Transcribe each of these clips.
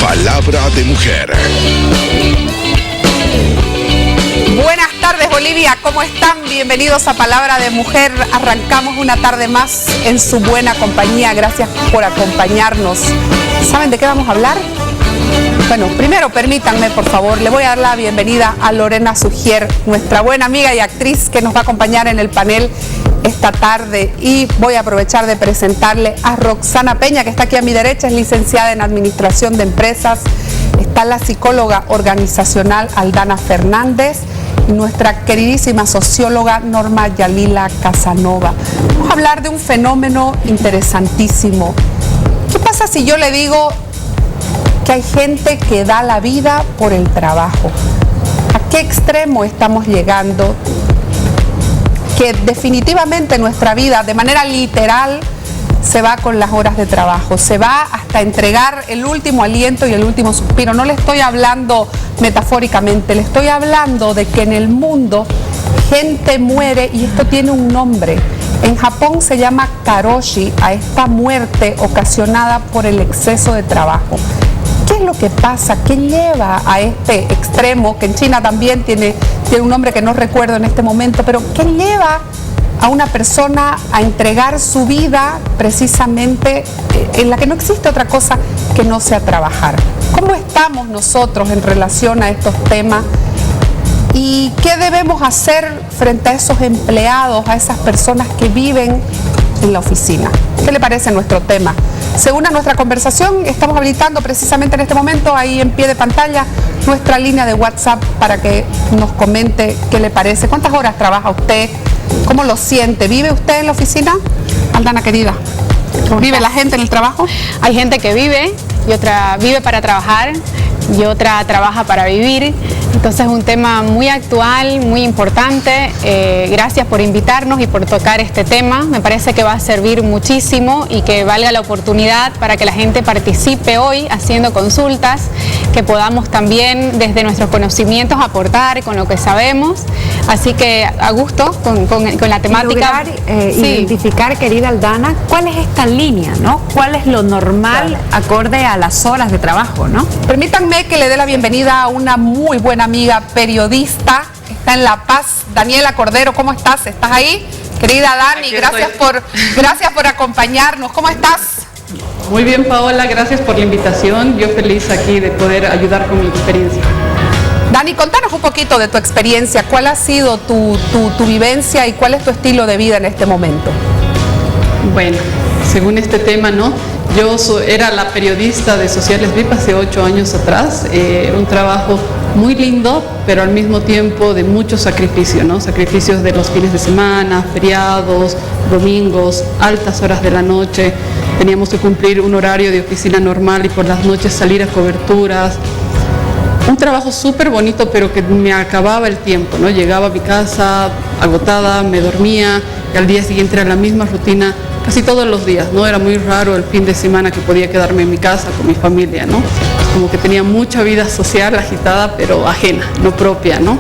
Palabra de mujer. Buenas tardes, Bolivia, ¿cómo están? Bienvenidos a Palabra de Mujer. Arrancamos una tarde más en su buena compañía. Gracias por acompañarnos. ¿Saben de qué vamos a hablar? Bueno, primero permítanme, por favor, le voy a dar la bienvenida a Lorena Sugier, nuestra buena amiga y actriz que nos va a acompañar en el panel esta tarde, y voy a aprovechar de presentarle a Roxana Peña, que está aquí a mi derecha, es licenciada en Administración de Empresas. Está la psicóloga organizacional Aldana Fernández y nuestra queridísima socióloga Norma Yalila Casanova. Vamos a hablar de un fenómeno interesantísimo. ¿Qué pasa si yo le digo que hay gente que da la vida por el trabajo? ¿A qué extremo estamos llegando? Que definitivamente nuestra vida, de manera literal, se va con las horas de trabajo, se va hasta entregar el último aliento y el último suspiro. No le estoy hablando metafóricamente, le estoy hablando de que en el mundo gente muere, y esto tiene un nombre. En Japón se llama karoshi a esta muerte ocasionada por el exceso de trabajo. ¿Qué es lo que pasa? ¿Qué lleva a este extremo? Que en China también tiene un nombre que no recuerdo en este momento, pero ¿qué lleva a una persona a entregar su vida precisamente en la que no existe otra cosa que no sea trabajar? ¿Cómo estamos nosotros en relación a estos temas? ¿Y qué debemos hacer frente a esos empleados, a esas personas que viven en la oficina? ¿Qué le parece nuestro tema? Según a nuestra conversación, estamos habilitando precisamente en este momento, ahí en pie de pantalla, nuestra línea de WhatsApp para que nos comente qué le parece. ¿Cuántas horas trabaja usted? ¿Cómo lo siente? ¿Vive usted en la oficina? Aldana, querida, ¿vive la gente en el trabajo? Hay gente que vive, y otra vive para trabajar, y otra trabaja para vivir. Entonces es un tema muy actual, muy importante. Gracias por invitarnos y por tocar este tema. Me parece que va a servir muchísimo y que valga la oportunidad para que la gente participe hoy haciendo consultas, que podamos también desde nuestros conocimientos aportar con lo que sabemos. Así que a gusto con la temática. Lograr, identificar, querida Aldana, cuál es esta línea, ¿no? ¿Cuál es lo normal acorde a las horas de trabajo, ¿no? Permítanme que le dé la bienvenida a una muy buena amiga periodista, está en La Paz, Daniela Cordero. ¿Cómo estás? ¿Estás ahí? Querida Dani, gracias por acompañarnos. ¿Cómo estás? Muy bien, Paola, gracias por la invitación. Yo feliz aquí de poder ayudar con mi experiencia. Dani, contanos un poquito de tu experiencia. ¿Cuál ha sido tu vivencia y cuál es tu estilo de vida en este momento? Bueno, según este tema, ¿no? Yo era la periodista de Sociales VIP hace 8 años atrás. Un trabajo muy lindo, pero al mismo tiempo de mucho sacrificio, ¿no? Sacrificios de los fines de semana, feriados, domingos, altas horas de la noche. Teníamos que cumplir un horario de oficina normal y por las noches salir a coberturas. Un trabajo súper bonito, pero que me acababa el tiempo, ¿no? Llegaba a mi casa agotada, me dormía, y al día siguiente era la misma rutina casi todos los días, ¿no? Era muy raro el fin de semana que podía quedarme en mi casa con mi familia, ¿no? Como que tenía mucha vida social agitada, pero ajena, no propia, ¿no?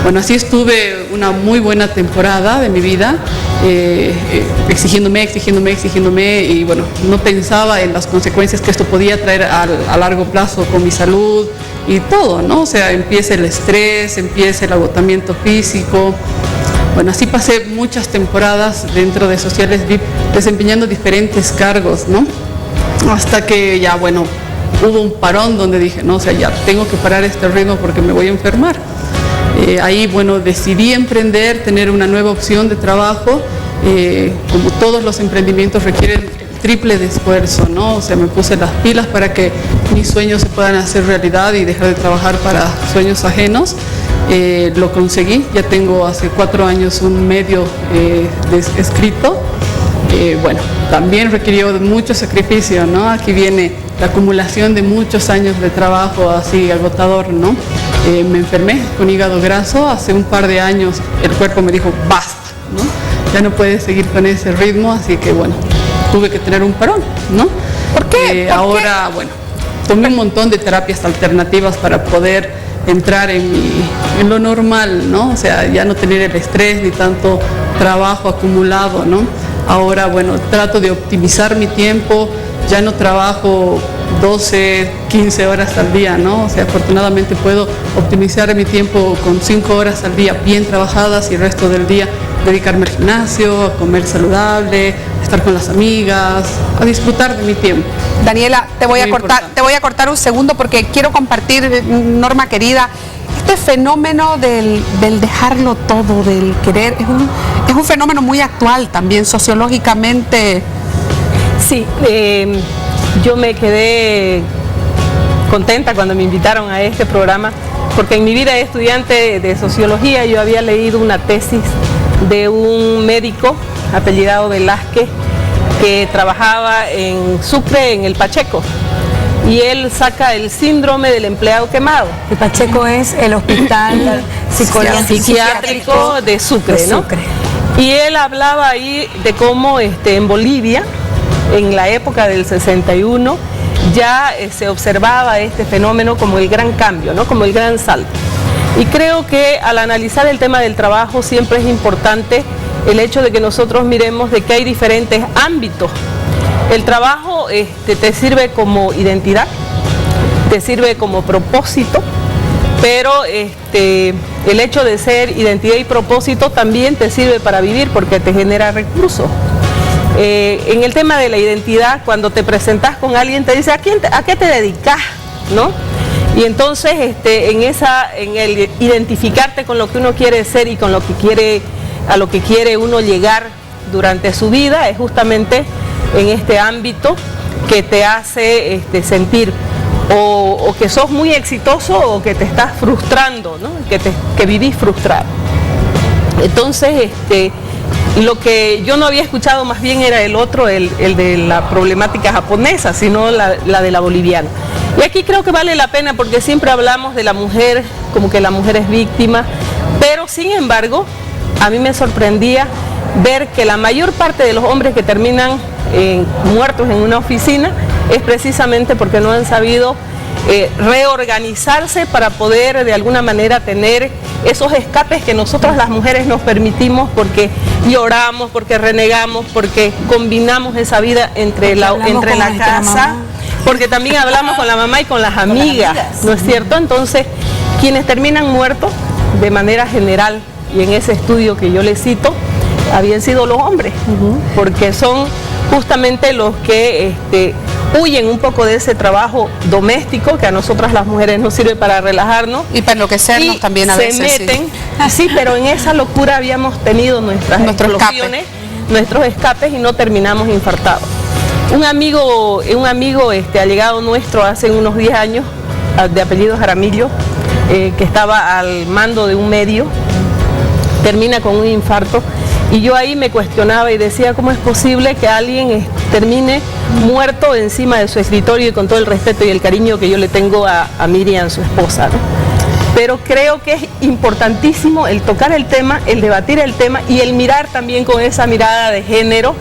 Bueno, así estuve una muy buena temporada de mi vida, exigiéndome, y bueno, no pensaba en las consecuencias que esto podía traer a largo plazo con mi salud y todo, ¿no? O sea, empieza el estrés, empieza el agotamiento físico. Bueno, así pasé muchas temporadas dentro de Sociales VIP, desempeñando diferentes cargos, ¿no? Hasta que ya, bueno, hubo un parón donde dije, no, o sea, ya tengo que parar este ritmo porque me voy a enfermar. Ahí, bueno, decidí emprender, tener una nueva opción de trabajo. Como todos los emprendimientos requieren el triple de esfuerzo, ¿no? O sea, me puse las pilas para que mis sueños se puedan hacer realidad y dejar de trabajar para sueños ajenos. Lo conseguí, ya tengo hace 4 años un medio escrito. Bueno, también requirió de mucho sacrificio, ¿no? Aquí viene la acumulación de muchos años de trabajo así agotador, ¿no? Me enfermé con hígado graso, hace un par de años el cuerpo me dijo basta, ¿no? Ya no puedes seguir con ese ritmo, así que bueno, tuve que tener un parón, ¿no? ¿Por qué? Ahora, bueno, tomé un montón de terapias alternativas para poder entrar en lo normal, ¿no? O sea, ya no tener el estrés ni tanto trabajo acumulado, ¿no? Ahora, bueno, trato de optimizar mi tiempo, ya no trabajo 12, 15 horas al día, ¿no? O sea, afortunadamente puedo optimizar mi tiempo con 5 horas al día bien trabajadas y el resto del día dedicarme al gimnasio, a comer saludable, a estar con las amigas, a disfrutar de mi tiempo. Daniela, te voy a cortar un segundo porque quiero compartir, Norma querida, este fenómeno del dejarlo todo, del querer, es un fenómeno muy actual también sociológicamente. Sí, yo me quedé contenta cuando me invitaron a este programa, porque en mi vida de estudiante de sociología yo había leído una tesis de un médico apellidado Velázquez que trabajaba en Sucre, en el Pacheco, y él saca el síndrome del empleado quemado. El Pacheco es el hospital psiquiátrico de Sucre, ¿no? Y él hablaba ahí de cómo en Bolivia, en la época del 61, ya se observaba este fenómeno como el gran cambio, ¿no? Como el gran salto. Y creo que al analizar el tema del trabajo siempre es importante el hecho de que nosotros miremos de que hay diferentes ámbitos. El trabajo te sirve como identidad, te sirve como propósito, pero el hecho de ser identidad y propósito también te sirve para vivir porque te genera recursos. En el tema de la identidad, cuando te presentas con alguien te dice ¿a qué te dedicas? ¿No? Y entonces en el identificarte con lo que uno quiere ser y con lo que a lo que quiere uno llegar durante su vida, es justamente en este ámbito que te hace sentir o que sos muy exitoso o que te estás frustrando, ¿no? Que vivís frustrado. Entonces, lo que yo no había escuchado más bien era el otro, el de la problemática japonesa, sino la de la boliviana. Y aquí creo que vale la pena porque siempre hablamos de la mujer, como que la mujer es víctima, pero sin embargo, a mí me sorprendía ver que la mayor parte de los hombres que terminan muertos en una oficina es precisamente porque no han sabido reorganizarse para poder de alguna manera tener esos escapes que nosotras las mujeres nos permitimos porque lloramos, porque renegamos, porque combinamos esa vida entre la casa, porque también hablamos con la mamá y con las amigas, ¿no es cierto? Entonces, quienes terminan muertos de manera general, y en ese estudio que yo les cito, habían sido los hombres, porque son justamente los que huyen un poco de ese trabajo doméstico que a nosotras las mujeres nos sirve para relajarnos. Y para enloquecernos también a veces. Se meten, sí, pero en esa locura habíamos tenido nuestras explosiones, nuestros escapes y no terminamos infartados. Un amigo allegado nuestro hace unos 10 años, de apellido Jaramillo, que estaba al mando de un medio, termina con un infarto. Y yo ahí me cuestionaba y decía, ¿cómo es posible que alguien termine muerto encima de su escritorio y con todo el respeto y el cariño que yo le tengo a Miriam, su esposa, ¿no? Pero creo que es importantísimo el tocar el tema, el debatir el tema y el mirar también con esa mirada de género,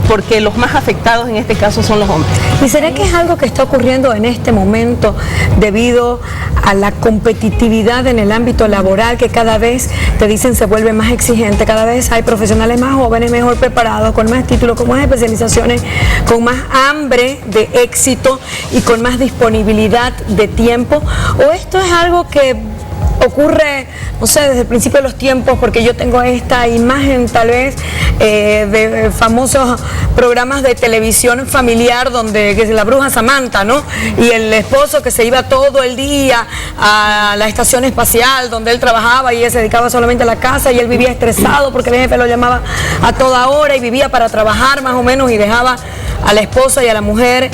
porque los más afectados en este caso son los hombres. ¿Y será que es algo que está ocurriendo en este momento debido a la competitividad en el ámbito laboral que cada vez, te dicen, se vuelve más exigente? Cada vez hay profesionales más jóvenes, mejor preparados, con más títulos, con más especializaciones, con más hambre de éxito y con más disponibilidad de tiempo. ¿O esto es algo que ocurre, no sé, desde el principio de los tiempos, porque yo tengo esta imagen tal vez de famosos programas de televisión familiar donde que es la bruja Samantha, ¿no? Y el esposo que se iba todo el día a la estación espacial donde él trabajaba y él se dedicaba solamente a la casa y él vivía estresado porque el jefe lo llamaba a toda hora y vivía para trabajar más o menos y dejaba a la esposa y a la mujer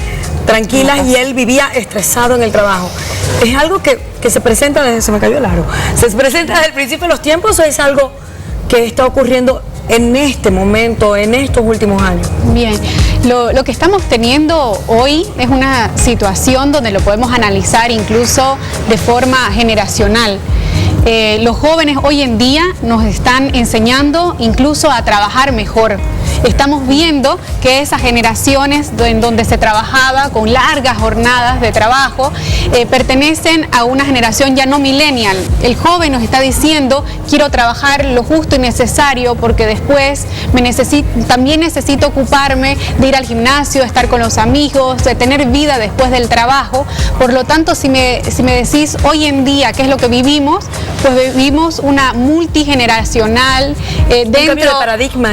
tranquilas y él vivía estresado en el trabajo. ¿Es algo que se presenta desde, se me cayó el aro, se presenta desde el principio de los tiempos o es algo que está ocurriendo en este momento, en estos últimos años? Bien, lo que estamos teniendo hoy es una situación donde lo podemos analizar incluso de forma generacional. Los jóvenes hoy en día nos están enseñando incluso a trabajar mejor. Estamos viendo que esas generaciones en donde se trabajaba con largas jornadas de trabajo pertenecen a una generación ya no millennial. El joven nos está diciendo: quiero trabajar lo justo y necesario porque después también necesito ocuparme de ir al gimnasio, de estar con los amigos, de tener vida después del trabajo. Por lo tanto, si me decís hoy en día qué es lo que vivimos, pues vivimos una multigeneracional cambio de paradigma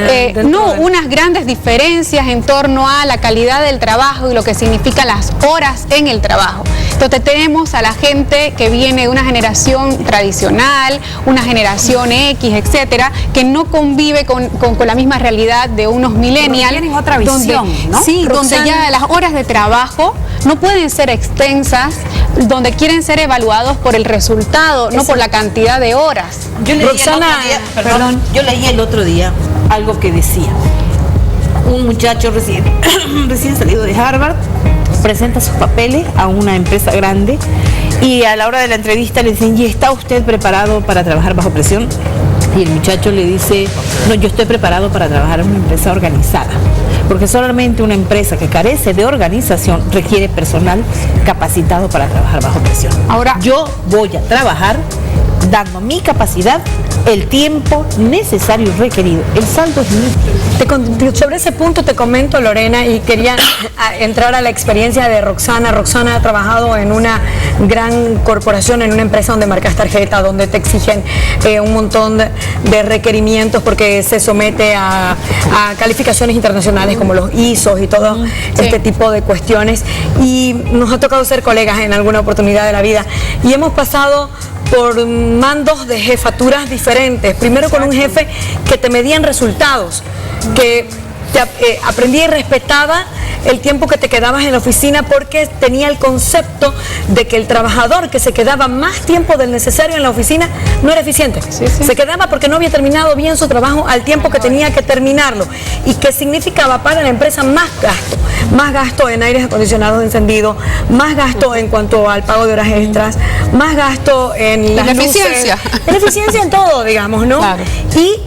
unas grandes diferencias en torno a la calidad del trabajo y lo que significa las horas en el trabajo. Entonces tenemos a la gente que viene de una generación tradicional, una generación X, etcétera, que no convive con la misma realidad de unos millennials. Tienen otra visión, ¿no? Sí, donde ya las horas de trabajo no pueden ser extensas, donde quieren ser evaluados por el resultado, no por la cantidad de horas. Yo leí el otro día algo que decía: un muchacho recién salido de Harvard presenta sus papeles a una empresa grande y a la hora de la entrevista le dicen: ¿y está usted preparado para trabajar bajo presión? Y el muchacho le dice: no, yo estoy preparado para trabajar en una empresa organizada, porque solamente una empresa que carece de organización requiere personal capacitado para trabajar bajo presión. Ahora, yo voy a trabajar dando mi capacidad el tiempo necesario y requerido. El saldo es mío. Sobre ese punto te comento, Lorena, y quería entrar a la experiencia de Roxana. Roxana ha trabajado en una gran corporación, en una empresa donde marcas tarjeta, donde te exigen un montón de requerimientos porque se somete a calificaciones internacionales como los ISOs y todo este tipo de cuestiones. Y nos ha tocado ser colegas en alguna oportunidad de la vida y hemos pasado por mandos de jefaturas diferentes. Primero con un jefe que te medía en resultados, que te aprendía y respetaba el tiempo que te quedabas en la oficina porque tenía el concepto de que el trabajador que se quedaba más tiempo del necesario en la oficina no era eficiente. Se quedaba porque no había terminado bien su trabajo al tiempo que tenía que terminarlo, y que significaba para la empresa más gasto en aires acondicionados encendidos, más gasto en cuanto al pago de horas extras, más gasto en las luces, en eficiencia en todo, digamos, ¿no? Claro. Y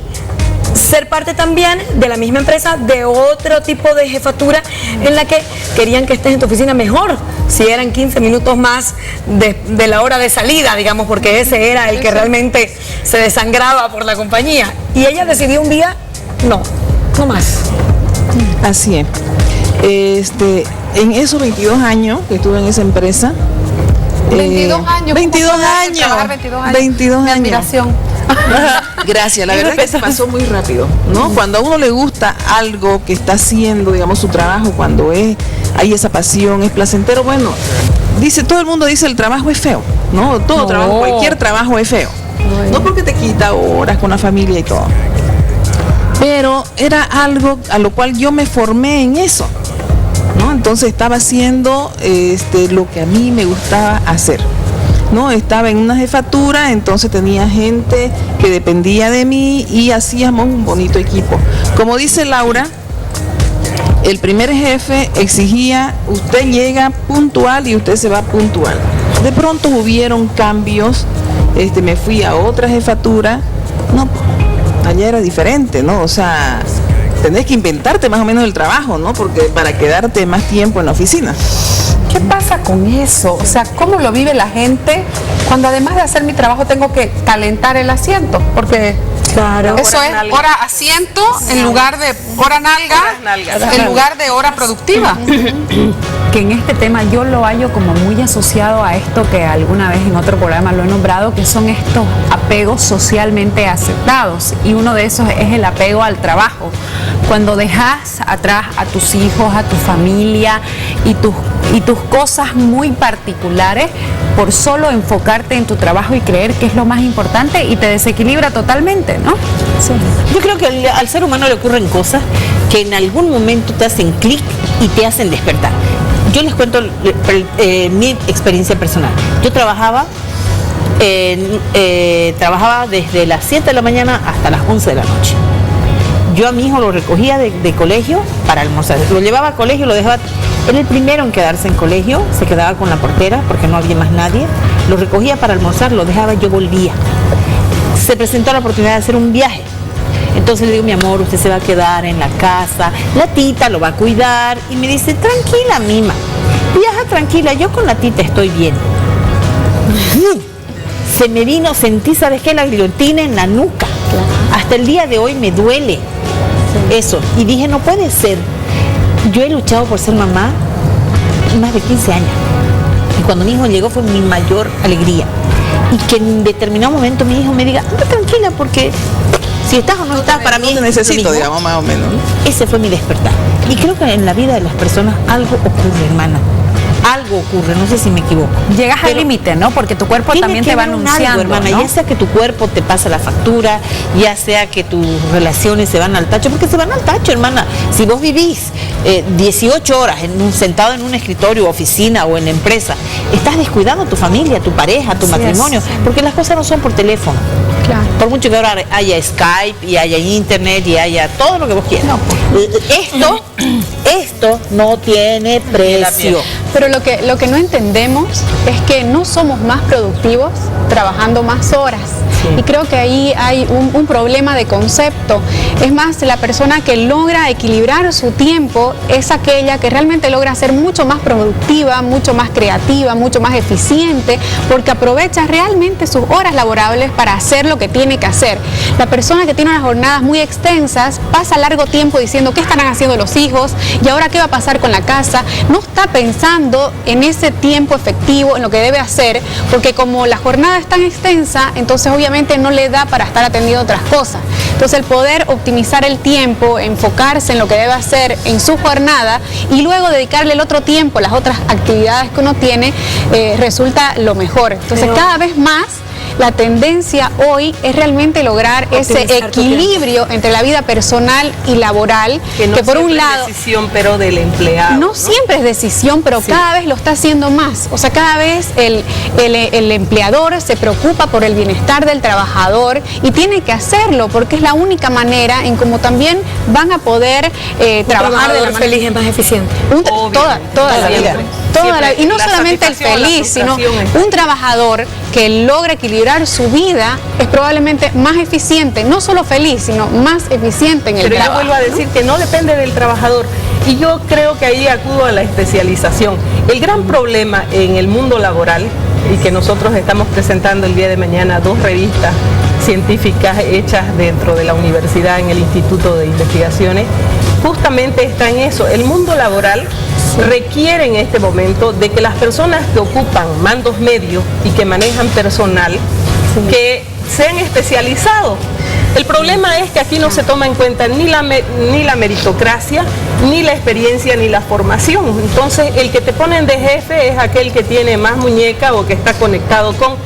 ser parte también de la misma empresa de otro tipo de jefatura en la que querían que estés en tu oficina mejor, si eran 15 minutos más de la hora de salida, digamos, porque ese era el que realmente se desangraba por la compañía. Y ella decidió un día, no más. Así es. En esos 22 años que estuve en esa empresa, 22 años. 22 años. Trabajar 22 años. 22 Mi años. admiración. Gracias, la verdad es que se pasó muy rápido, ¿no? Cuando a uno le gusta algo que está haciendo, digamos, su trabajo, cuando hay esa pasión, es placentero, bueno, todo el mundo dice el trabajo es feo, ¿no? Todo trabajo, cualquier trabajo es feo. No porque te quita horas con la familia y todo. Pero era algo a lo cual yo me formé en eso, ¿no? Entonces estaba haciendo lo que a mí me gustaba hacer, ¿no? Estaba en una jefatura, entonces tenía gente que dependía de mí y hacíamos un bonito equipo. Como dice Laura, el primer jefe exigía: usted llega puntual y usted se va puntual. De pronto hubieron cambios, me fui a otra jefatura, no, allá era diferente, ¿no? O sea, tenés que inventarte más o menos el trabajo, ¿no? Porque para quedarte más tiempo en la oficina. ¿Qué pasa con eso? O sea, ¿cómo lo vive la gente cuando además de hacer mi trabajo tengo que calentar el asiento? Porque claro, eso es hora asiento en lugar de hora nalga, en lugar de hora productiva. Que en este tema yo lo hallo como muy asociado a esto que alguna vez en otro programa lo he nombrado, que son estos apegos socialmente aceptados, y uno de esos es el apego al trabajo. Cuando dejas atrás a tus hijos, a tu familia y tus cosas muy particulares por solo enfocarte en tu trabajo y creer que es lo más importante, y te desequilibra totalmente, ¿no? Sí. Yo creo que al ser humano le ocurren cosas que en algún momento te hacen clic y te hacen despertar. Yo les cuento mi experiencia personal. Yo trabajaba desde las 7 de la mañana hasta las 11 de la noche. Yo a mi hijo lo recogía de colegio para almorzar. Lo llevaba a colegio, lo dejaba. Era el primero en quedarse en colegio, se quedaba con la portera porque no había más nadie. Lo recogía para almorzar, lo dejaba y yo volvía. se presentó la oportunidad de hacer un viaje. Entonces le digo, mi amor, usted se va a quedar en la casa, la tita lo va a cuidar. Y me dice, tranquila, Mima, viaja tranquila, yo con la tita estoy bien. Se me vino, sentí, ¿sabes qué? La guillotina en la nuca. Hasta el día de hoy me duele eso. Y dije, no puede ser. Yo he luchado por ser mamá más de 15 años. Y cuando mi hijo llegó fue mi mayor alegría. Y que en determinado momento mi hijo me diga, anda tranquila, porque si estás o no estás, para mí te necesito, digamos, más o menos, ¿no? Ese fue mi despertar. Y creo que en la vida de las personas algo ocurre, hermana. Algo ocurre, no sé si me equivoco. Llegas al límite, ¿no? Porque tu cuerpo también te va anunciando, algo, hermana, ¿no? Ya sea que tu cuerpo te pasa la factura, ya sea que tus relaciones se van al tacho, porque se van al tacho, hermana. Si vos vivís 18 horas sentado en un escritorio, oficina o en la empresa, estás descuidando a tu familia, a tu pareja, a tu matrimonio, porque las cosas no son por teléfono. Claro. Por mucho que ahora haya Skype y haya internet y haya todo lo que vos quieras. Esto no tiene precio. Pero lo que no entendemos es que no somos más productivos trabajando más horas. Y creo que ahí hay un problema de concepto. Es más, la persona que logra equilibrar su tiempo es aquella que realmente logra ser mucho más productiva, mucho más creativa, mucho más eficiente, porque aprovecha realmente sus horas laborables para hacer lo que tiene que hacer. La persona que tiene unas jornadas muy extensas pasa largo tiempo diciendo qué estarán haciendo los hijos y ahora qué va a pasar con la casa. No está pensando en ese tiempo efectivo, en lo que debe hacer, porque como la jornada es tan extensa, entonces obviamente no le da para estar atendiendo otras cosas. Entonces el poder optimizar el tiempo, enfocarse en lo que debe hacer en su jornada y luego dedicarle el otro tiempo, las otras actividades que uno tiene, resulta lo mejor. Entonces cada vez más la tendencia hoy es realmente lograr ese equilibrio entre la vida personal y laboral, que por un lado es decisión, pero del empleado. No siempre es decisión, pero cada vez lo está haciendo más. O sea, cada vez el empleador se preocupa por el bienestar del trabajador y tiene que hacerlo porque es la única manera en cómo también van a poder trabajar de la manera feliz, es más eficiente. Toda la vida. Y no solamente el feliz, sino un trabajador que logra equilibrar su vida es probablemente más eficiente, no solo feliz, sino más eficiente en el trabajo. Pero yo vuelvo a decir que no depende del trabajador y yo creo que ahí acudo a la especialización. El gran problema en el mundo laboral, y que nosotros estamos presentando el día de mañana 2 revistas científicas hechas dentro de la universidad en el Instituto de Investigaciones, justamente está en eso. El mundo laboral requiere en este momento de que las personas que ocupan mandos medios y que manejan personal, que sean especializados. El problema es que aquí no se toma en cuenta ni la meritocracia, ni la experiencia, ni la formación. Entonces, el que te ponen de jefe es aquel que tiene más muñeca o que está conectado con...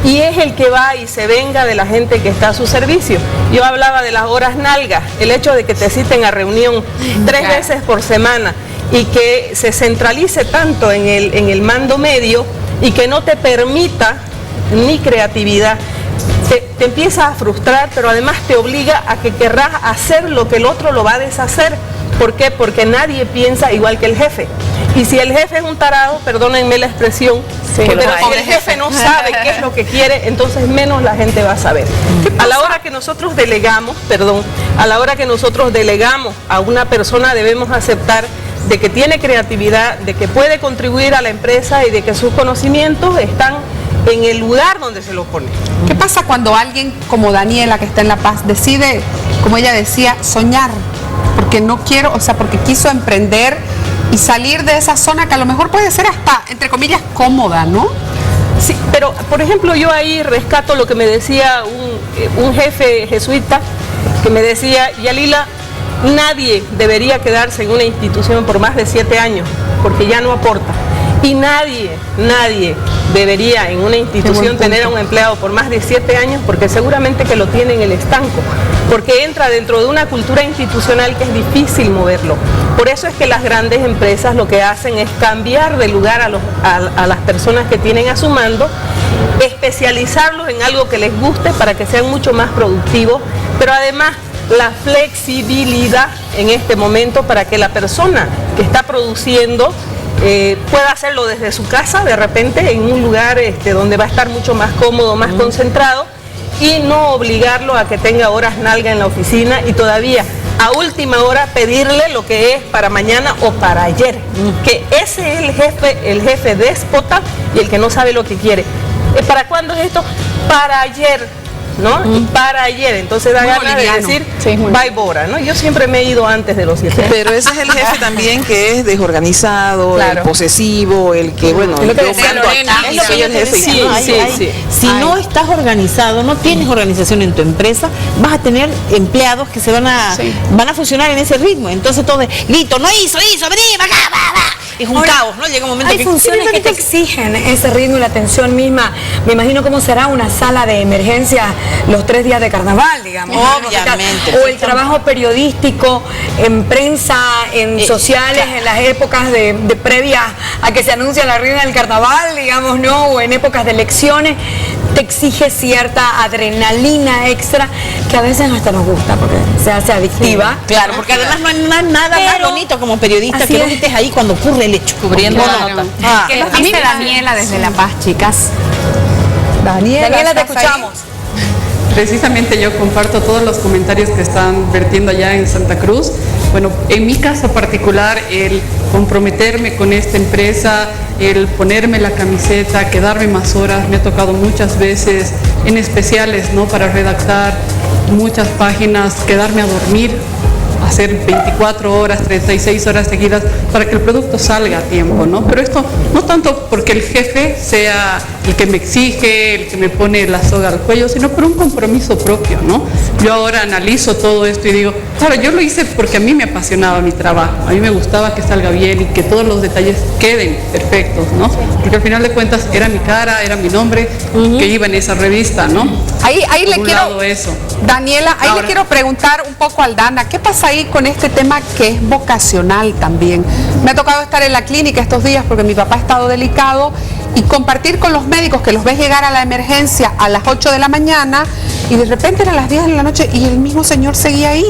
y es el que va y se venga de la gente que está a su servicio. Yo hablaba de las horas nalgas, el hecho de que te citen a reunión 3 veces por semana y que se centralice tanto en el mando medio y que no te permita ni creatividad, te empieza a frustrar, pero además te obliga a que querrás hacer lo que el otro lo va a deshacer. ¿Por qué? Porque nadie piensa igual que el jefe. Y si el jefe es un tarado, perdónenme la expresión, pero si el jefe no sabe qué es lo que quiere, entonces menos la gente va a saber. A la hora que nosotros delegamos, a una persona, debemos aceptar de que tiene creatividad, de que puede contribuir a la empresa y de que sus conocimientos están en el lugar donde se lo pone. ¿Qué pasa cuando alguien como Daniela, que está en La Paz, decide, como ella decía, soñar? Porque no quiero, o sea, porque quiso emprender y salir de esa zona que a lo mejor puede ser hasta, entre comillas, cómoda, ¿no? Sí, pero por ejemplo yo ahí rescato lo que me decía un jefe jesuita, que me decía, Yalila, nadie debería quedarse en una institución por más de 7 años, porque ya no aporta. Y nadie debería en una institución tener a un empleado por más de 7 años, porque seguramente que lo tiene en el estanco, porque entra dentro de una cultura institucional que es difícil moverlo. Por eso es que las grandes empresas lo que hacen es cambiar de lugar a las personas que tienen a su mando, especializarlos en algo que les guste para que sean mucho más productivos, pero además la flexibilidad en este momento para que la persona que está produciendo pueda hacerlo desde su casa, de repente en un lugar donde va a estar mucho más cómodo, más concentrado, y no obligarlo a que tenga horas nalga en la oficina y todavía a última hora pedirle lo que es para mañana o para ayer. Que ese es el jefe déspota y el que no sabe lo que quiere. ¿Para cuándo es esto? Para ayer. ¿No? Y para ayer, entonces da ganas de decir bye Bora, ¿no? Yo siempre me he ido antes de los 7. Pero ese es el jefe también que es desorganizado, el posesivo, el que, bueno, yo mando aquí, soy el jefe. Si no estás organizado, no tienes organización en tu empresa, vas a tener empleados que se van a funcionar en ese ritmo. Entonces todo es, listo, no hizo, vení, acá, va. Es un caos, ¿no? Llega un momento hay funciones que te exigen ese ritmo y la atención misma. Me imagino cómo será una sala de emergencia los 3 días de carnaval, digamos. Obviamente. O el trabajo periodístico en prensa, en sociales, en las épocas de previas a que se anuncia la reina del carnaval, digamos, ¿no? O en épocas de elecciones. Te exige cierta adrenalina extra que a veces hasta nos gusta porque se hace adictiva. Claro, porque además no hay nada más bonito como periodista que no estés ahí cuando ocurre el hecho. Cubriendo nota. ¿Qué nos dice Daniela desde La Paz, chicas? Daniela, te escuchamos. Precisamente yo comparto todos los comentarios que están vertiendo allá en Santa Cruz. Bueno, en mi caso particular, el comprometerme con esta empresa, el ponerme la camiseta, quedarme más horas, me ha tocado muchas veces, en especiales, ¿no? Para redactar muchas páginas, quedarme a dormir, hacer 24 horas, 36 horas seguidas para que el producto salga a tiempo, ¿no? Pero esto no tanto porque el jefe sea el que me exige, el que me pone la soga al cuello, sino por un compromiso propio, ¿no? Yo ahora analizo todo esto y digo, claro, yo lo hice porque a mí me apasionaba mi trabajo, a mí me gustaba que salga bien y que todos los detalles queden perfectos, ¿no? Porque al final de cuentas era mi cara, era mi nombre que iba en esa revista, ¿no? Ahí le quiero, Daniela, ahí le quiero preguntar un poco a Aldana, ¿qué pasa ahí con este tema que es vocacional también? Me ha tocado estar en la clínica estos días porque mi papá ha estado delicado y compartir con los médicos que los ves llegar a la emergencia a las 8 de la mañana y de repente eran las 10 de la noche y el mismo señor seguía ahí.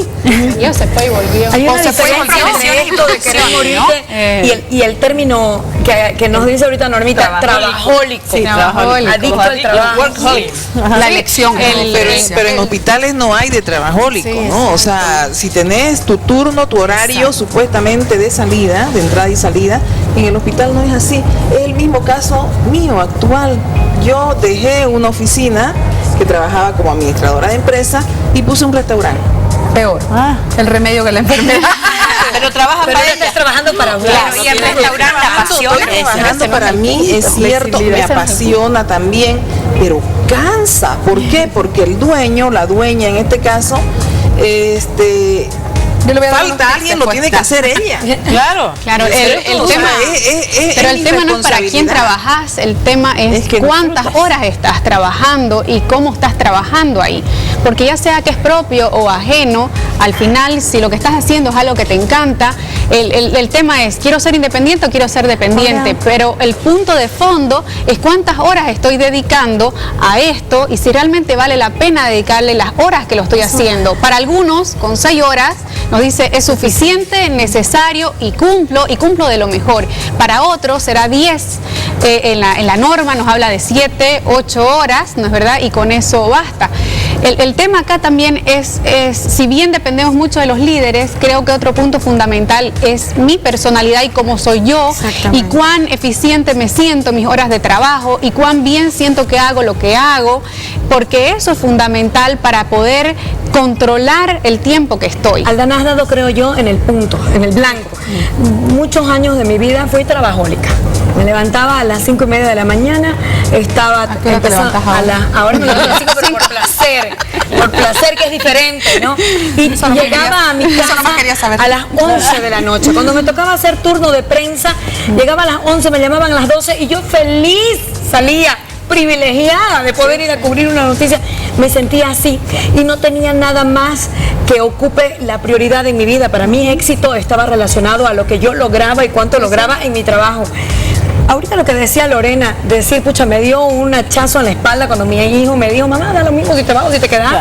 Yo se fue y volvió. Hay una diferencia de esto de querer morirte y el término que nos dice ahorita Normita, trabajólico. Sí, trabajólico. Adicto al trabajo. La elección. Pero en hospitales no hay de trabajólico, ¿no? O sea, si tenés tu turno, tu horario supuestamente de salida, de entrada y salida, en el hospital no es así. Es el mismo caso mío actual. Yo dejé una oficina que trabajaba como administradora de empresa y puse un restaurante. Peor. El remedio que la enfermedad. Pero trabaja Pero para estás trabajando para Claro, y el restaurante apasiona. Estoy trabajando para mí, es cierto, me apasiona también, pero cansa. ¿Por qué? Porque el dueño, la dueña en este caso, falta alguien, lo tiene que hacer ella. Claro. Claro, el tema, pero el tema no es para quién trabajas, el tema es cuántas horas estás trabajando y cómo estás trabajando ahí. Porque ya sea que es propio o ajeno, al final, si lo que estás haciendo es algo que te encanta, el tema es, ¿quiero ser independiente o quiero ser dependiente? Pero el punto de fondo es cuántas horas estoy dedicando a esto y si realmente vale la pena dedicarle las horas que lo estoy haciendo. Para algunos, con 6 horas, nos dice es suficiente, necesario y cumplo de lo mejor. Para otros será 10. En la norma nos habla de 7, 8 horas, ¿no es verdad? Y con eso basta. El tema acá también es, si bien dependemos mucho de los líderes, creo que otro punto fundamental es mi personalidad y cómo soy yo, y cuán eficiente me siento en mis horas de trabajo, y cuán bien siento que hago lo que hago, porque eso es fundamental para poder controlar el tiempo que estoy. Aldana, has dado, creo yo, en el punto, en el blanco. Muchos años de mi vida fui trabajólica. Me levantaba a las 5:30 de la mañana, estaba empezando ahora me levanto a las 5, pero por placer que es diferente, ¿no? Y llegaba a mi casa a las 11 de la noche. Cuando me tocaba hacer turno de prensa, llegaba a las 11, me llamaban a las 12 y yo feliz salía, privilegiada de poder ir a cubrir una noticia. Me sentía así y no tenía nada más que ocupe la prioridad en mi vida. Para mí éxito estaba relacionado a lo que yo lograba y cuánto lograba en mi trabajo. Ahorita lo que decía Lorena, decir, pucha, me dio un hachazo en la espalda cuando mi hijo me dijo, mamá, da lo mismo si te vas o si te quedas.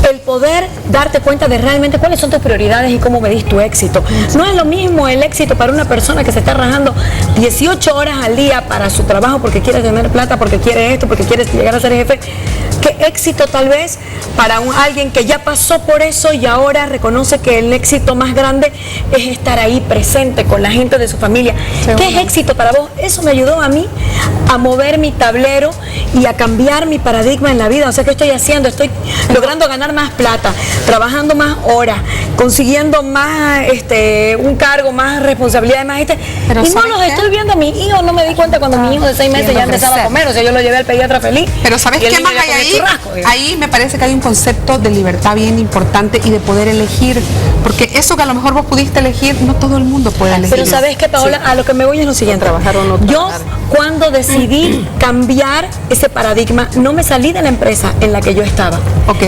El poder darte cuenta de realmente cuáles son tus prioridades y cómo medís tu éxito. No es lo mismo el éxito para una persona que se está rajando 18 horas al día para su trabajo porque quiere tener plata, porque quiere esto, porque quiere llegar a ser jefe, qué éxito tal vez para alguien que ya pasó por eso y ahora reconoce que el éxito más grande es estar ahí presente con la gente de su familia. ¿Qué es éxito para vos? Eso me ayudó a mí a mover mi tablero y a cambiar mi paradigma en la vida. O sea, ¿qué estoy haciendo? Estoy logrando ganar más plata, trabajando más horas, consiguiendo más un cargo, más responsabilidad, más Pero y no los estoy viendo a mi hijo. No me di cuenta cuando mi hijo de 6 meses ya empezaba a comer. O sea, yo lo llevé al pediatra feliz. Pero ¿sabes qué más hay ahí? Ahí me parece que hay un concepto de libertad bien importante y de poder elegir, porque eso que a lo mejor vos pudiste elegir, no todo el mundo puede elegir. Pero ¿sabes qué, Paola? A lo que me voy es lo siguiente. Trabajar o no trabajar. Yo, cuando decidí cambiar ese paradigma, no me salí de la empresa en la que yo estaba.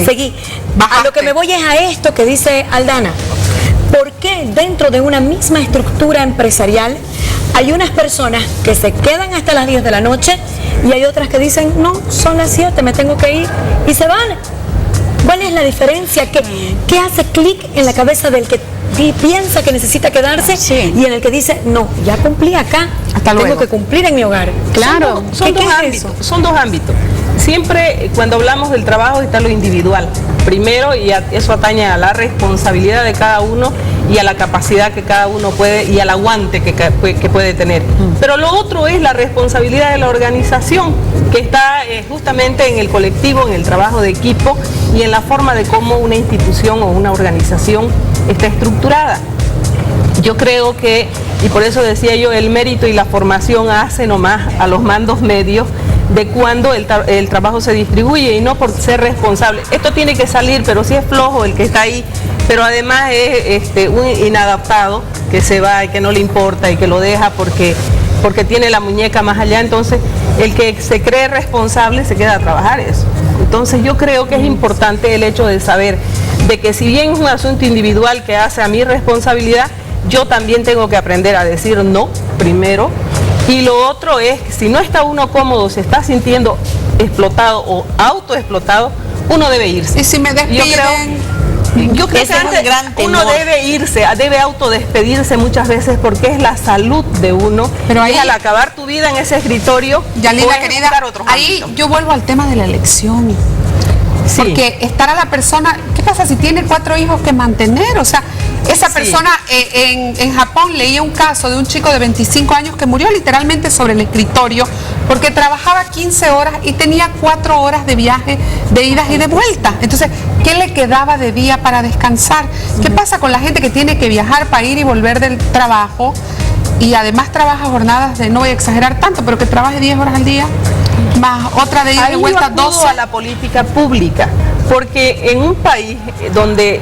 Seguí. Bajaste. A lo que me voy es a esto que dice Aldana. ¿Por qué dentro de una misma estructura empresarial hay unas personas que se quedan hasta las 10 de la noche y hay otras que dicen, no, son las 7, me tengo que ir, y se van? ¿Cuál es la diferencia? ¿Qué hace clic en la cabeza del que piensa que necesita quedarse y en el que dice, no, ya cumplí acá, tengo que cumplir en mi hogar? Claro, son dos ámbitos. Siempre cuando hablamos del trabajo está lo individual. Primero, y eso atañe a la responsabilidad de cada uno y a la capacidad que cada uno puede y al aguante que puede tener. Pero lo otro es la responsabilidad de la organización, que está justamente en el colectivo, en el trabajo de equipo y en la forma de cómo una institución o una organización está estructurada. Yo creo que, y por eso decía yo, el mérito y la formación hace nomás a los mandos medios de cuando el trabajo se distribuye y no por ser responsable. Esto tiene que salir, pero si es flojo el que está ahí, pero además es un inadaptado que se va y que no le importa y que lo deja porque tiene la muñeca más allá, entonces el que se cree responsable se queda a trabajar eso. Entonces yo creo que es importante el hecho de saber de que si bien es un asunto individual que hace a mi responsabilidad, yo también tengo que aprender a decir no primero. Y lo otro es que si no está uno cómodo, se está sintiendo explotado o autoexplotado, uno debe irse. Y si me despiden, yo creo que antes uno debe irse, debe autodespedirse muchas veces porque es la salud de uno. Pero ahí, al acabar tu vida en ese escritorio, Yalina, querida, ahí yo vuelvo al tema de la elección. Sí. Porque estar a la persona, ¿qué pasa si tiene 4 hijos que mantener? O sea, esa persona, en Japón leía un caso de un chico de 25 años que murió literalmente sobre el escritorio porque trabajaba 15 horas y tenía 4 horas de viaje de idas y de vueltas. Entonces, ¿qué le quedaba de día para descansar? ¿Qué pasa con la gente que tiene que viajar para ir y volver del trabajo y además trabaja jornadas de, no voy a exagerar tanto, pero que trabaje 10 horas al día? Más otra de ida y vuelta 12. A la política pública, porque en un país donde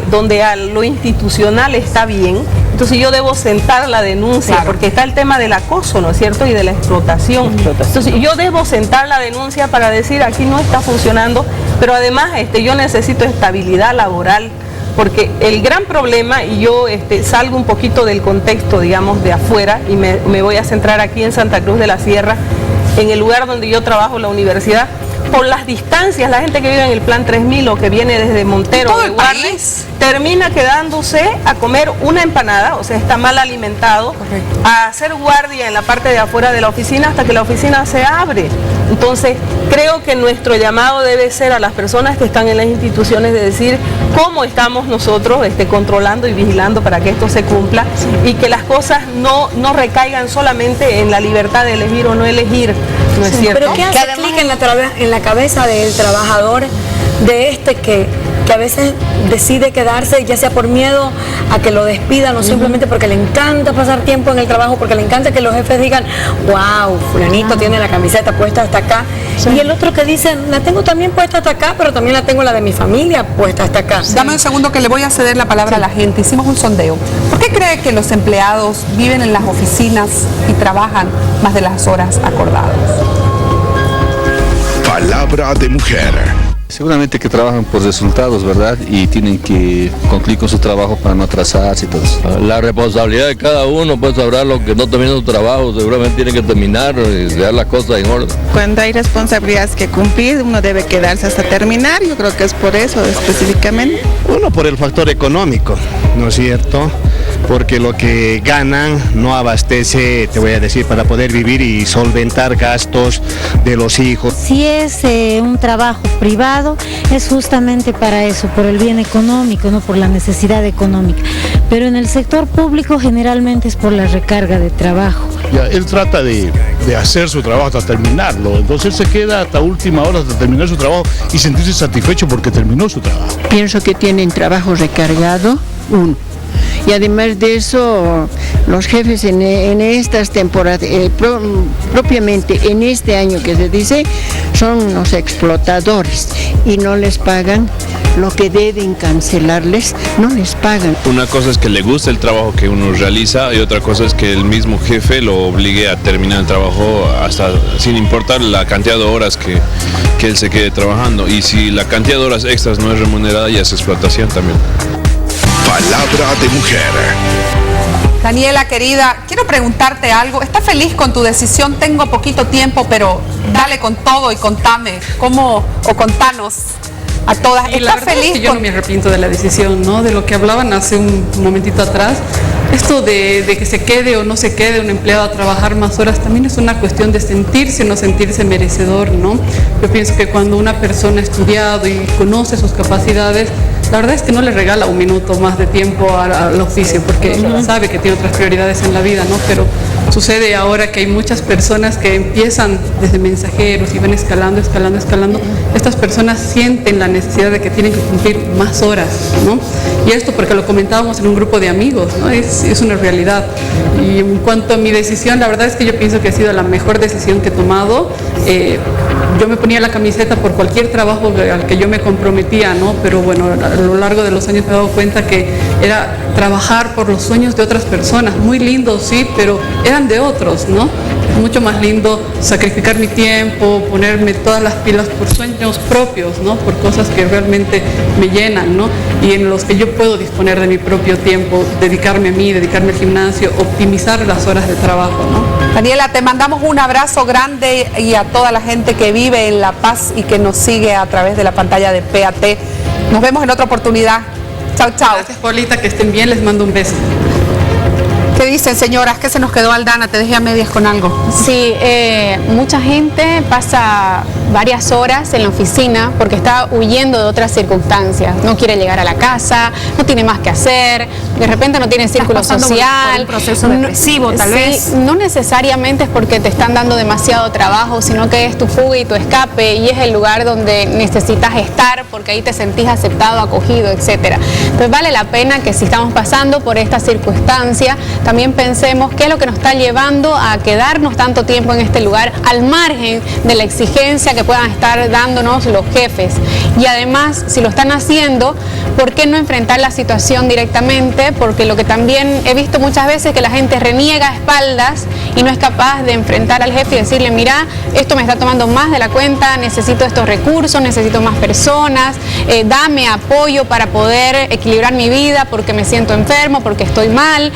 lo institucional está bien, entonces yo debo sentar la denuncia, porque está el tema del acoso, ¿no es cierto? Y de la explotación. Entonces yo debo sentar la denuncia para decir aquí no está funcionando, pero además yo necesito estabilidad laboral, porque el gran problema, y yo salgo un poquito del contexto, digamos, de afuera, y me voy a centrar aquí en Santa Cruz de la Sierra, en el lugar donde yo trabajo, la universidad, por las distancias, la gente que vive en el Plan 3000 o que viene desde Montero, de Guarnes, termina quedándose a comer una empanada, o sea, está mal alimentado, a hacer guardia en la parte de afuera de la oficina hasta que la oficina se abre. Entonces, creo que nuestro llamado debe ser a las personas que están en las instituciones de decir cómo estamos nosotros controlando y vigilando para que esto se cumpla y que las cosas no recaigan solamente en la libertad de elegir o no elegir, ¿no es cierto? Pero ¿qué hace clic en la cabeza del trabajador de que a veces decide quedarse, ya sea por miedo a que lo despidan o simplemente porque le encanta pasar tiempo en el trabajo, porque le encanta que los jefes digan, wow, fulanito tiene la camiseta puesta hasta acá, y el otro que dice, la tengo también puesta hasta acá, pero también la tengo la de mi familia puesta hasta acá? Dame un segundo que le voy a ceder la palabra a la gente. Hicimos un sondeo. ¿Por qué cree que los empleados viven en las oficinas y trabajan más de las horas acordadas? Palabra de mujer. Seguramente que trabajan por resultados, ¿verdad? Y tienen que cumplir con su trabajo para no atrasarse y todo eso. La responsabilidad de cada uno, pues sabrá lo que no termina su trabajo, seguramente tiene que terminar y dejar las cosas en orden. Cuando hay responsabilidades que cumplir, uno debe quedarse hasta terminar, yo creo que es por eso específicamente. Uno por el factor económico, ¿no es cierto? porque lo que ganan no abastece, te voy a decir, para poder vivir y solventar gastos de los hijos. Si es un trabajo privado, es justamente para eso, por el bien económico, no por la necesidad económica. Pero en el sector público generalmente es por la recarga de trabajo. Ya, él trata de hacer su trabajo hasta terminarlo, entonces él se queda hasta última hora hasta terminar su trabajo y sentirse satisfecho porque terminó su trabajo. Pienso que tienen trabajo recargado, uno. Y además de eso, los jefes en estas temporadas, propiamente en este año que se dice, son unos explotadores y no les pagan lo que deben cancelarles, no les pagan. Una cosa es que le gusta el trabajo que uno realiza y otra cosa es que el mismo jefe lo obligue a terminar el trabajo hasta sin importar la cantidad de horas que él se quede trabajando. Y si la cantidad de horas extras no es remunerada, ya es explotación también. Palabra de mujer. Daniela, querida, quiero preguntarte algo. ¿Estás feliz con tu decisión? Tengo poquito tiempo, pero dale con todo y contame cómo, o contanos a todas. ¿Estás feliz? Es que yo no me arrepiento de la decisión, ¿no? De lo que hablaban hace un momentito atrás. Esto de que se quede o no se quede un empleado a trabajar más horas también es una cuestión de sentirse o no sentirse merecedor, ¿no? Yo pienso que cuando una persona ha estudiado y conoce sus capacidades, la verdad es que no le regala un minuto más de tiempo al oficio porque sabe que tiene otras prioridades en la vida, ¿no? Pero sucede ahora que hay muchas personas que empiezan desde mensajeros y van escalando. Estas personas sienten la necesidad de que tienen que cumplir más horas, ¿no? Y esto porque lo comentábamos en un grupo de amigos, ¿no? Es una realidad. Y en cuanto a mi decisión, la verdad es que yo pienso que ha sido la mejor decisión que he tomado. Yo me ponía la camiseta por cualquier trabajo al que yo me comprometía, ¿no? Pero bueno, a lo largo de los años me he dado cuenta que era trabajar por los sueños de otras personas, muy lindo, sí, pero eran de otros, ¿no? Es mucho más lindo sacrificar mi tiempo, ponerme todas las pilas por sueños propios, ¿no? Por cosas que realmente me llenan, ¿no? Y en los que yo puedo disponer de mi propio tiempo, dedicarme a mí, dedicarme al gimnasio, optimizar las horas de trabajo, ¿no? Daniela, te mandamos un abrazo grande y a toda la gente que vive en La Paz y que nos sigue a través de la pantalla de PAT. Nos vemos en otra oportunidad. Chao, chao. Gracias, Paulita, que estén bien, les mando un beso. ¿Qué dicen, señoras? ¿Qué se nos quedó, Aldana? Te dejé a medias con algo. Sí, mucha gente pasa varias horas en la oficina porque está huyendo de otras circunstancias. No quiere llegar a la casa, no tiene más que hacer, de repente no tiene círculo social. Por un proceso depresivo, tal vez. No necesariamente es porque te están dando demasiado trabajo, sino que es tu fuga y tu escape y es el lugar donde necesitas estar porque ahí te sentís aceptado, acogido, etc. Entonces vale la pena que si estamos pasando por esta circunstancia, también pensemos qué es lo que nos está llevando a quedarnos tanto tiempo en este lugar al margen de la exigencia que puedan estar dándonos los jefes. Y además, si lo están haciendo, ¿por qué no enfrentar la situación directamente? Porque lo que también he visto muchas veces es que la gente reniega a espaldas y no es capaz de enfrentar al jefe y decirle, mira, esto me está tomando más de la cuenta, necesito estos recursos, necesito más personas, dame apoyo para poder equilibrar mi vida porque me siento enfermo, porque estoy mal.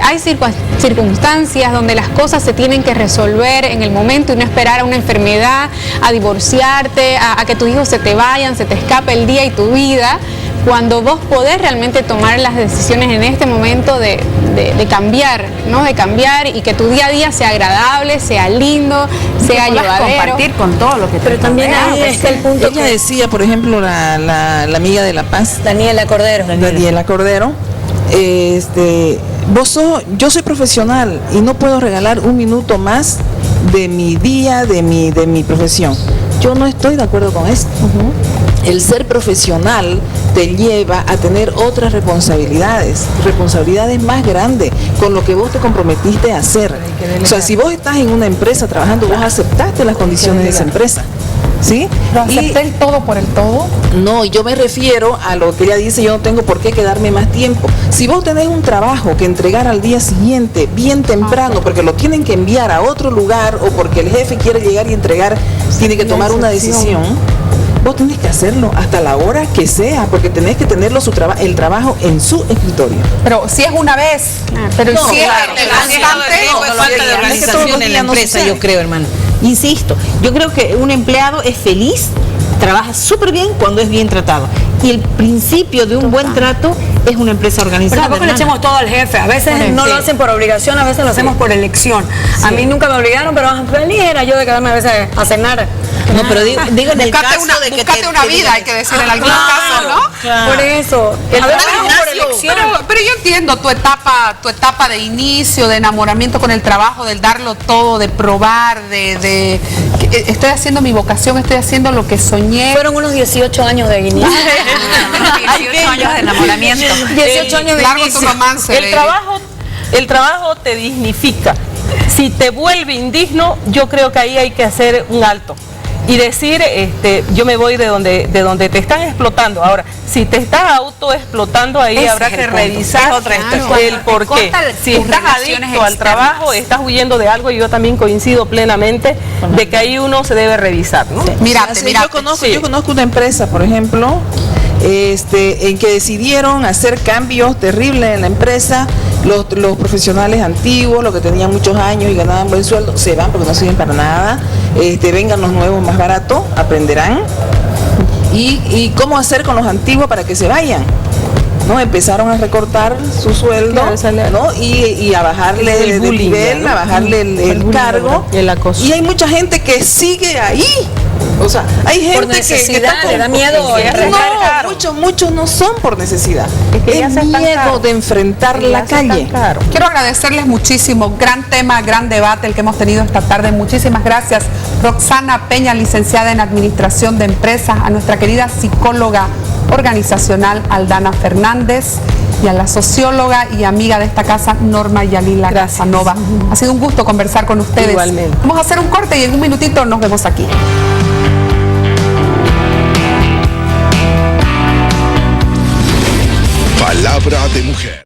Hay circunstancias donde las cosas se tienen que resolver en el momento y no esperar a una enfermedad, a divorciarte, a que tus hijos se te vayan, se te escape el día y tu vida, cuando vos podés realmente tomar las decisiones en este momento de cambiar, ¿no? De cambiar y que tu día a día sea agradable, sea lindo, sea llevadero. Compartir con todo lo que te Pero también ahí está el punto. Ella decía, por ejemplo, la amiga de La Paz, Daniela Cordero. Yo soy profesional y no puedo regalar un minuto más de mi día, de mi profesión. Yo no estoy de acuerdo con esto. El ser profesional te lleva a tener otras responsabilidades más grandes con lo que vos te comprometiste a hacer. O sea, si vos estás en una empresa trabajando, vos aceptaste las condiciones de esa empresa. ¿Sí? ¿Lo acepté el todo por el todo? No, yo me refiero a lo que ella dice, yo no tengo por qué quedarme más tiempo. Si vos tenés un trabajo que entregar al día siguiente, bien temprano, porque lo tienen que enviar a otro lugar o porque el jefe quiere llegar y entregar, tiene que tomar una decisión, vos tenés que hacerlo hasta la hora que sea, porque tenés que tenerlo el trabajo en su escritorio. Pero si es una vez, pero no, si es falta de organización en la empresa, yo creo, hermano. Insisto, yo creo que un empleado es feliz, trabaja súper bien cuando es bien tratado. Y el principio de un buen trato es una empresa organizada. Pero tampoco le echemos todo al jefe. A veces no lo hacen por obligación, a veces lo hacemos por elección. A mí nunca me obligaron, pero feliz era yo de quedarme a veces a cenar. No, pero digo en el caso de que buscate una vida, hay que decir en algunos casos, ¿no? Claro. Por eso. A veces por elección. Pero yo entiendo tu etapa de inicio, de enamoramiento con el trabajo, del darlo todo, de probar, de estoy haciendo mi vocación, estoy haciendo lo que soñé. Fueron unos 18 años de inicio. 18 años de enamoramiento. 18 años de largo inicio. tu romance. El trabajo te dignifica. Si te vuelve indigno, yo creo que ahí hay que hacer un alto y decir, yo me voy de donde te están explotando. Ahora, si te estás autoexplotando, ahí habrá que revisar el por qué. Si estás adicto al trabajo, estás huyendo de algo, y yo también coincido plenamente de que ahí uno se debe revisar, ¿no? Yo conozco una empresa, por ejemplo, en que decidieron hacer cambios terribles en la empresa. Los profesionales antiguos, los que tenían muchos años y ganaban buen sueldo, se van porque no sirven para nada. Vengan los nuevos más baratos, aprenderán. Y cómo hacer con los antiguos para que se vayan, ¿no? Empezaron a recortar su sueldo, ¿no? Y a bajarle el nivel, a bajarle el cargo. Y hay mucha gente que sigue ahí. O sea, hay gente por necesidad, que le da miedo. Muchos no son por necesidad. Es miedo de enfrentar la calle. Quiero agradecerles muchísimo. Gran tema, gran debate el que hemos tenido esta tarde. Muchísimas gracias, Roxana Peña, licenciada en Administración de Empresas, a nuestra querida psicóloga organizacional Aldana Fernández y a la socióloga y amiga de esta casa Norma Yalila Casanova. Ha sido un gusto conversar con ustedes. Igualmente. Vamos a hacer un corte y en un minutito nos vemos aquí. Palabra de mujer.